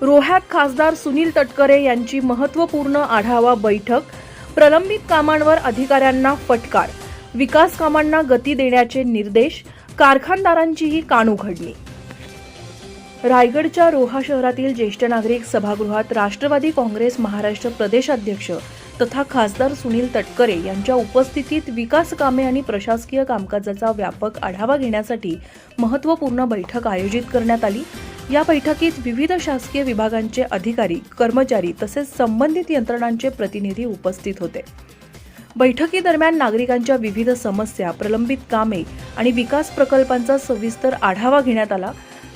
रोह्यात खासदार सुनील तटकरे यांची महत्त्वपूर्ण आढावा बैठक. प्रलंबित कामांवर अधिकाऱ्यांना फटकार. विकास कामांना गती देण्याचे निर्देश. कारखानदारांचीही कान उघडली. रायगडच्या रोहा शहरातील ज्येष्ठ नागरिक सभागृहात राष्ट्रवादी काँग्रेस महाराष्ट्र प्रदेशाध्यक्ष तथा खासदार सुनील तटकरे यांच्या उपस्थितीत विकास कामे आणि प्रशासकीय कामकाजाचा व्यापक आढावा घेण्यासाठी महत्त्वपूर्ण बैठक आयोजित करण्यात आली. या बैठकीत विविध शासकीय विभागांचे अधिकारी, कर्मचारी तसेच संबंधित यंत्रणांचे प्रतिनिधी उपस्थित होते. बैठकीदरम्यान नागरिकांच्या विविध समस्या, प्रलंबित कामे आणि विकास प्रकल्पांचा सविस्तर आढावा घेण्यात आला.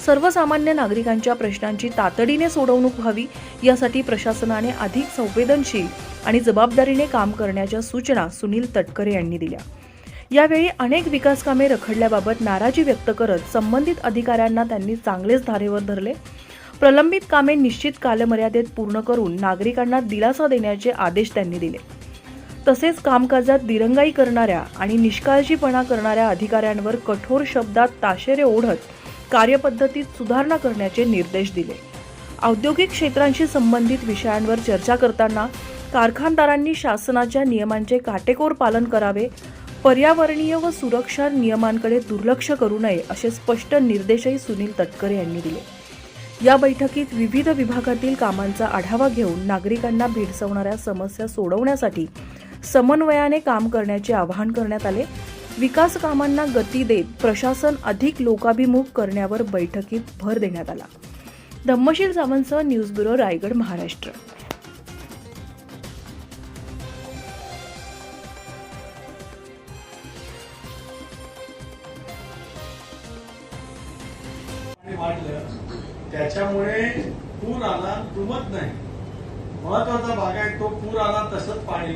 सर्वसामान्य नागरिकांच्या प्रश्नांची तातडीने सोडवणूक व्हावी यासाठी प्रशासनाने अधिक संवेदनशील आणि जबाबदारीने काम करण्याच्या सूचना सुनील तटकरे यांनी दिल्या. यावेळी अनेक विकास कामे रखडल्याबाबत नाराजी व्यक्त करत संबंधित अधिकाऱ्यांना त्यांनी चांगलेच धारेवर धरले. प्रलंबित कामे निश्चित कालमर्यादेत पूर्ण करून नागरिकांना दिलासा देण्याचे आदेश त्यांनी दिले. तसेच कामकाजात दिरंगाई करणाऱ्या आणि निष्काळजीपणा करणाऱ्या अधिकाऱ्यांवर कठोर शब्दात ताशेरे ओढत कार्यपद्धतीत सुधारणा करण्याचे निर्देश दिले. औद्योगिक क्षेत्रांशी संबंधित विषयांवर चर्चा करताना कारखानदारांनी शासनाच्या नियमांचे काटेकोर पालन करावे, पर्यावरणीय व सुरक्षा नियमांकडे दुर्लक्ष करू नये असे स्पष्ट निर्देशही सुनील तटकरे यांनी दिले. या बैठकीत विविध विभागातील कामांचा आढावा घेऊन नागरिकांना भेडसावणाऱ्या समस्या सोडवण्यासाठी समन्वयाने काम करण्याचे आवाहन करण्यात आले. विकास कामांना गती देत प्रशासन अधिक लोकाभिमुख करण्यावर बैठकीत भर देण्यात आला. धम्मशील सावंतसह न्यूज ब्युरो, रायगड, महाराष्ट्र. त्याच्यामुळे पूर आला तुमत नाही. महत्वाचा भाग आहे तो. पूर आला तसंच पाणी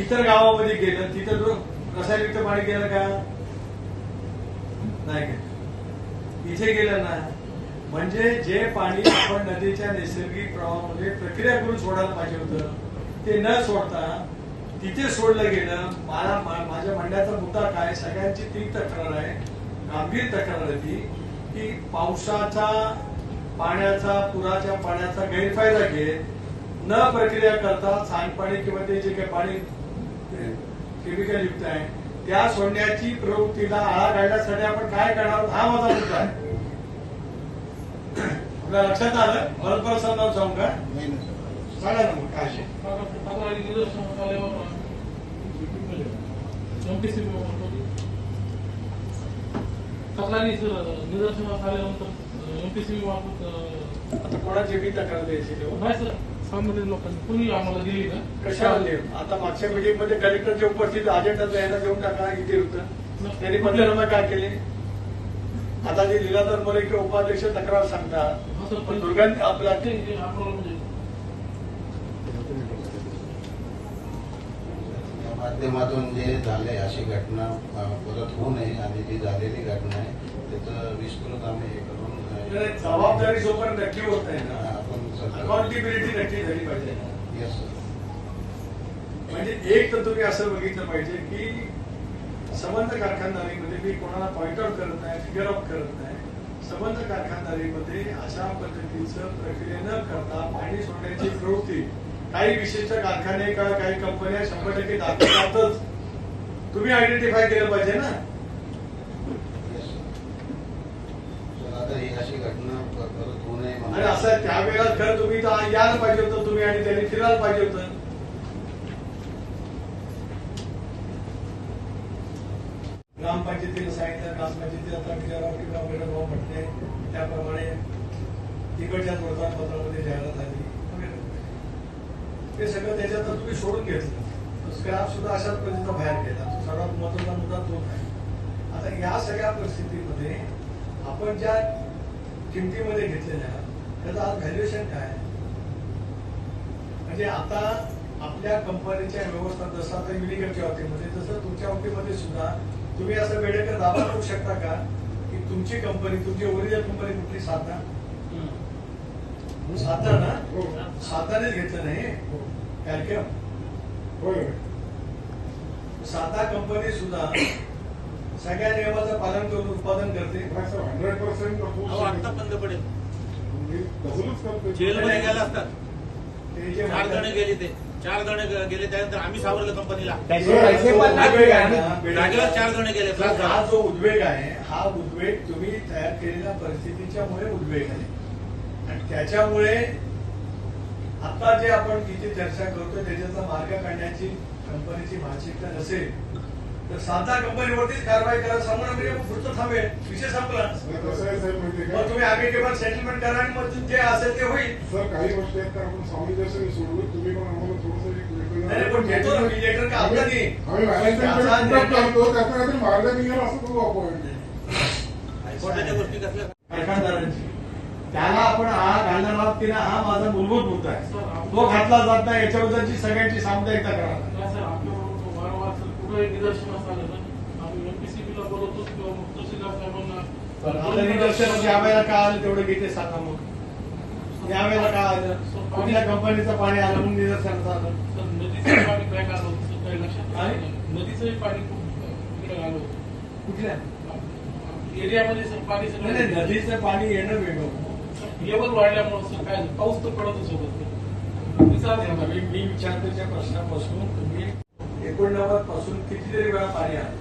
इतर गावामध्ये गेलं, तिथं रसायनयुक्त पाणी गेलं का नाही का? इथे गेलं ना. म्हणजे जे पाणी आपण नदीच्या नैसर्गिक प्रवाहामध्ये प्रक्रिया करून सोडायला पाहिजे होतं ते न सोडता तिथे सोडलं गेलं. माझ्या म्हणण्याचा मुद्दा काय, सगळ्यांची ती तक्रार आहे, गंभीर तक्रार आहे ती की पावसाचा पाण्याचा, पुराच्या पाण्याचा गैरफायदा घेत न प्रक्रिया करता सांडपाणी किंवा ते जे काही पाणी केमिकल युक्त आहे त्या सोडण्याची प्रवृत्तीला आळा घालण्यासाठी आपण काय करणार हा माझा मुद्दा आहे. आपल्या लक्षात आलं? परत समजावून सांगू का? सांगा ना मग काय आता कोणाची बी तक्रार द्यायची सामान्य लोकांनी कुणी आम्हाला दिली ना. कशाला? आता मागच्या मीटिंग मध्ये कलेक्टरच्या उपस्थित अजेंडा द्यायला देऊन टाका किती होतं. त्यांनी पंधरा काय केले? आता जे लीलाधर मोरे किंवा उपाध्यक्ष तक्रार सांगतात दुर्गंध आपला माध्यमातून जे झाले अशी घटना परत होऊ नये आणि जी झालेली घटना आहे त्याचं विस्तृत आम्ही हे करून जबाबदारी जोपर्यंत नक्की होत नाही ना, अकाउंटेबिलिटी नक्की झाली पाहिजे. Yes sir. म्हणजे एक तर तुम्ही असं बघितलं पाहिजे की संबंध कारखानदारीमध्ये मी कोणाला पॉइंट आउट करत नाही, फिगर आउट करत नाही. संबंध कारखानदारीमध्ये अशा पद्धतीचं प्रक्रिया न करता पाणी सोडण्याची प्रवृत्ती काही विशिष्ट कारखाने का काही कंपन्या 100% दाखवतातच. तुम्ही आयडेंटिफाय केलं पाहिजे ना. अशी घटना परत होऊ नये आणि असं त्यावेळेला खरं तुम्ही यायला पाहिजे होतं तुम्ही आणि त्यांनी फिरायला पाहिजे होतं. ग्रामपंचायतीला सांगितलं, ग्रामपंचायतीला भाऊ म्हटले त्याप्रमाणे तिकडच्या वर्तमानपत्रामध्ये जाहिरात आली. ते सगळं त्याच्यात तुम्ही सोडून घेतलं. स्क्रॅप सुद्धा अशाच पद्धतीचा बाहेर केला. सर्वात महत्वाचा मुद्दा तो आहे. आता या सगळ्या परिस्थितीमध्ये आपण ज्या किमतीमध्ये घेतलेल्या त्याचं आज व्हॅल्युएशन काय? म्हणजे आता आपल्या कंपनीच्या व्यवस्था जसं आता युनिकरच्या बाबतीमध्ये तसं तुमच्या बाबतीमध्ये सुद्धा तुम्ही असं वेळेकडे दावा करू शकता का की तुमची कंपनी, तुमची ओरिजिनल कंपनी कुठली? साधा ना. साधानेच घेतलं नाही कॅल्शियम. साधा कंपनी सुद्धा सगळ्या नियमाचं पालन करून उत्पादन करते. 100% आता बंद पडेल. तसंच करतोय. जेलमध्ये गेला असतात. ते जे 4 जण गेले ते 4 जण गेले त्यानंतर आम्ही सावरलं कंपनीला. त्याचे पैसे पण उद्वेग आहे ना, जागेवर 4 जण गेले. सर, हा जो उद्वेग आहे हा उद्वेग तुम्ही तयार केलेल्या परिस्थितीच्यामुळे उद्वेग आहे आणि त्याच्यामुळे आता जे आपण इथे चर्चा करतोय त्याच्याचा मार्ग काढण्याची कंपनीची मानसिकता नसेल तर साधा कंपनीवरतीच कारवाई करा, समोर म्हणजे पुढचं थांबेल, विषय संपला. कसं आहे साहेब माहितीये मग का, तुम्ही आगे केवळ सेटलमेंट करा आणि मग जे असेल ते होईल. सर काही गोष्टी आहेत तर आपण सामंजस्याने सोडवू. तुम्ही पण आम्हाला थोडंसं एक वेगळं- नाही, पण घेतो ना मी लेटर का आता नाही. आम्ही मॅनेजमेंट करतो त्याचा काहीतरी मार्ग निघेल असं करू आपण. कोर्टाच्या गोष्टी कसल्या कारखानदारांची त्याला आपण हा घालणार आहोत की ना, हा माझा मूलभूत मुद्दा आहे. तो घातला जात नाही याच्याबद्दलची सगळ्यांची सामुदायिकता करा. नाही सर, आपल्याबरोबर वारंवार सर कुठंही निदर्शनास आलं ना, आम्ही एमपीसीबीला बोलवतो किंवा मग तहसीलदार साहेबांना आता निदर्शन यावेळेला का आलं तेवढं घेते सांगा मग. यावेळेला का आलं, कुठल्या कंपनीचं पाणी आलं म्हणून निदर्शनाचं आलं. सर नदीचं पाणी बॅक आलं होतं सर, काही लक्षात आलं नाही. नदीचंही पाणी खूप इकडे आलं होतं कुठल्या एरियामध्ये सर. पाणी नाही, नाही, सगळं नदीचं पाणी येणं वेगळं. लेवल वाढल्यामुळे सर काय झालं, पाऊस तर पडतच होता. मी विचारतो त्या प्रश्नापासून तुम्ही 89 पासून कितीतरी वेळा पाणी आलं.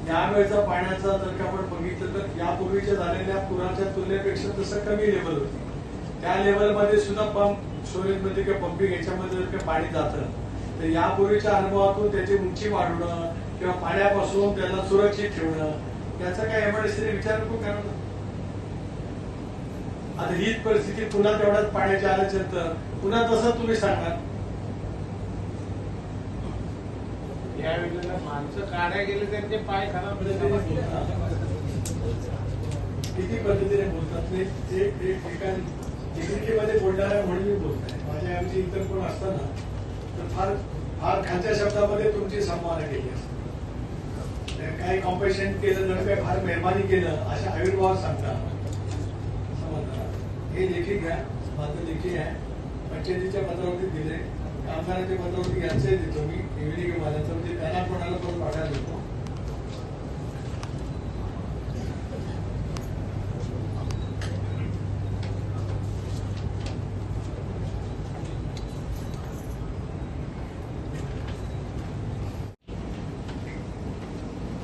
यावेळेचा पाण्याचा जर का आपण बघितलं तर यापूर्वीच्या झालेल्या पुराच्या तुलनेपेक्षा तसं कमी लेवल होती. त्या लेवलमध्ये सुद्धा पंप स्टोरेजमध्ये किंवा पंपिंग याच्यामध्ये जर का पाणी जातं तर यापूर्वीच्या अनुभवातून त्याची उंची वाढवणं किंवा पाण्यापासून त्याला सुरक्षित ठेवणं याचा काय एमआयडीसीने विचार नको करणं. आता हीच परिस्थिती पुन्हा तेवढ्याच पाण्याच्या आल्यानंतर पुन्हा तसं तुम्ही सांगणार. या वेळेला माणसं काढायला गेले त्यांचे पाय खराब किती पद्धतीने बोलतात ते एका मध्ये बोलणाऱ्या म्हणून बोलताय. माझ्या ऐवजी इतर कोण असताना तर फार फार खालच्या शब्दामध्ये तुमची संवाद केली असते. काही कॉम्पेशन केलं तर काही फार मेहरबानी केलं अशा आविर्भाव सांगता. समजलं हे लेखी घ्या, माझं लेखी आहे. पंचायतीच्या पत्रावरती दिले, कामगारांच्या पत्रावरती यांचंही देतो मी. इव्हिनिंग माझ्याचं म्हणजे त्यांना कोणाला पण पाठायला देतो.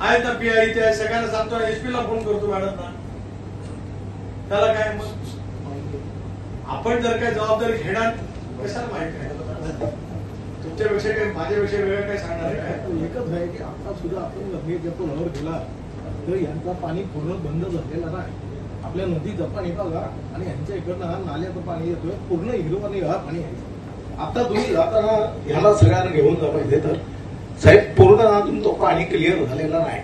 आहेत ना पीआय त्या सगळ्यांना सांगतो, एसपीला फोन करतो मॅडमना. त्याला काय मग आपण जर काय जबाबदारी घेणार कशाला माहिती आहे तुमच्यापेक्षा काय माझ्यापेक्षा वेगळं काय सांगणार आहे काय. एकच आहे की आता सुद्धा आपण गंभीर पुलावर गेला तर यांचा पाणी पूर्ण बंद झालेला नाही. आपल्या नदीचं पाणी बघा आणि यांच्या इकडनं हा नाल्याचं पाणी येतोय, पूर्ण हिरवं निळा पाणी आहे. आता तुम्ही जाताना ह्याला सगळ्यांना घेऊन जा पाहिजे तर साहेब पूर्ण अजून तो पाणी क्लिअर झालेला नाही.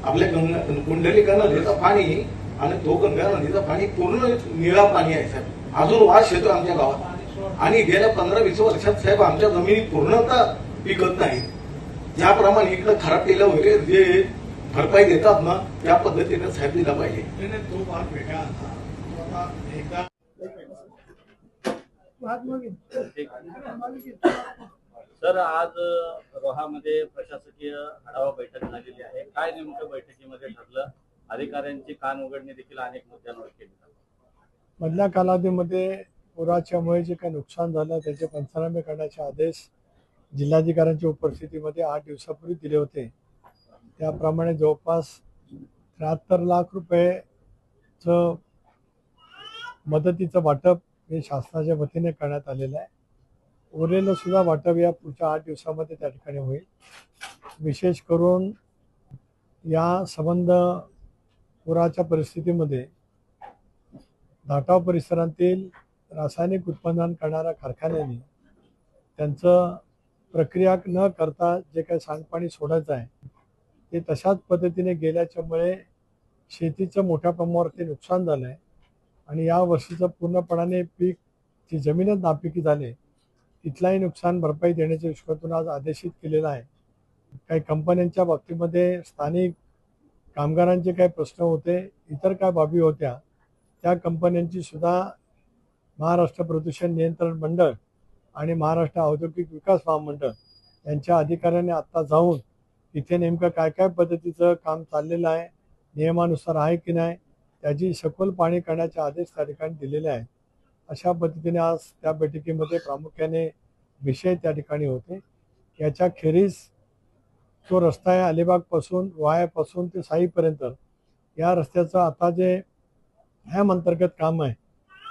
आपल्या कुंडलिका नदीचं पाणी आणि तो गंगा नदीचं पाणी पूर्ण निळा पाणी आहे साहेब. अजून वास येतोय आमच्या गावात आणि गेल्या 15-20 वर्षात साहेब आमच्या जमिनी पूर्णतः पिकत नाही. ज्याप्रमाणे इकडे खराब केलं वगैरे जे भरपाई देतात ना त्या पद्धतीने साहेब दिला पाहिजे. नाही, तो भाग वेगळा आता. तो आता एकदा सर, आज रोहामध्ये प्रशासकीय आढावा बैठक झालेली आहे. काय नेमकं बैठकीमध्ये ठरलं? अधिकाऱ्यांची कान उघडणी देखील अनेक मुद्द्यांवर केली. मधल्या कालावधीमध्ये पुराच्यामुळे जे काही नुकसान झालं त्याचे पंचनामे करण्याचे आदेश जिल्हाधिकाऱ्यांच्या उपस्थितीमध्ये 8 दिवसापूर्वी दिले होते. त्याप्रमाणे जवळपास 73 लाख रुपयेचं मदतीचं वाटप हे शासनाच्या वतीने करण्यात आलेलं आहे. उरलेलं सुद्धा वाटप या पुढच्या 8 दिवसामध्ये त्या ठिकाणी होईल. विशेष करून या संबंध पुराच्या परिस्थितीमध्ये धाटाव परिसरातील रासायनिक उत्पादन करणाऱ्या कारखान्यांनी त्यांचं प्रक्रिया न करता जे काही सांडपाणी सोडायचं आहे ते तशाच पद्धतीने गेल्याच्यामुळे शेतीचं मोठ्या प्रमाणावरती नुकसान झालं आहे आणि या वर्षीचं पूर्णपणाने पीक जी जमीनच नापिकी झाली तिथलाही नुकसान भरपाई देण्याच्या दृष्टीतून आज आदेशित केलेला आहे. काही कंपन्यांच्या बाबतीमध्ये स्थानिक कामगारांचे काही प्रश्न होते, इतर काय बाबी होत्या, त्या कंपन्यांची सुद्धा महाराष्ट्र प्रदूषण नियंत्रण मंडळ आणि महाराष्ट्र औद्योगिक विकास महामंडळ यांच्या अधिकाऱ्यांनी आत्ता जाऊन तिथे नेमकं काय काय पद्धतीचं काम चाललेलं आहे, नियमानुसार आहे की नाही त्याची सखोल पाहणी करण्याचे आदेश त्या ठिकाणी दिलेले आहेत. अशा पद्धतीने आज त्या बैठकीमध्ये प्रामुख्याने विषय त्या ठिकाणी होते. याच्या खेरीज जो रस्ता आहे अलिबागपासून वायापासून ते साईपर्यंत या रस्त्याचं आता जे हॅम अंतर्गत काम आहे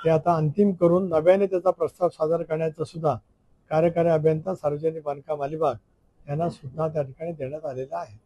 ते आता अंतिम करून नव्याने त्याचा प्रस्ताव सादर करण्याचा सुद्धा कार्यकारी अभियंता सार्वजनिक बांधकाम अलिबाग यांना सूचना त्या ठिकाणी देण्यात आलेल्या आहेत.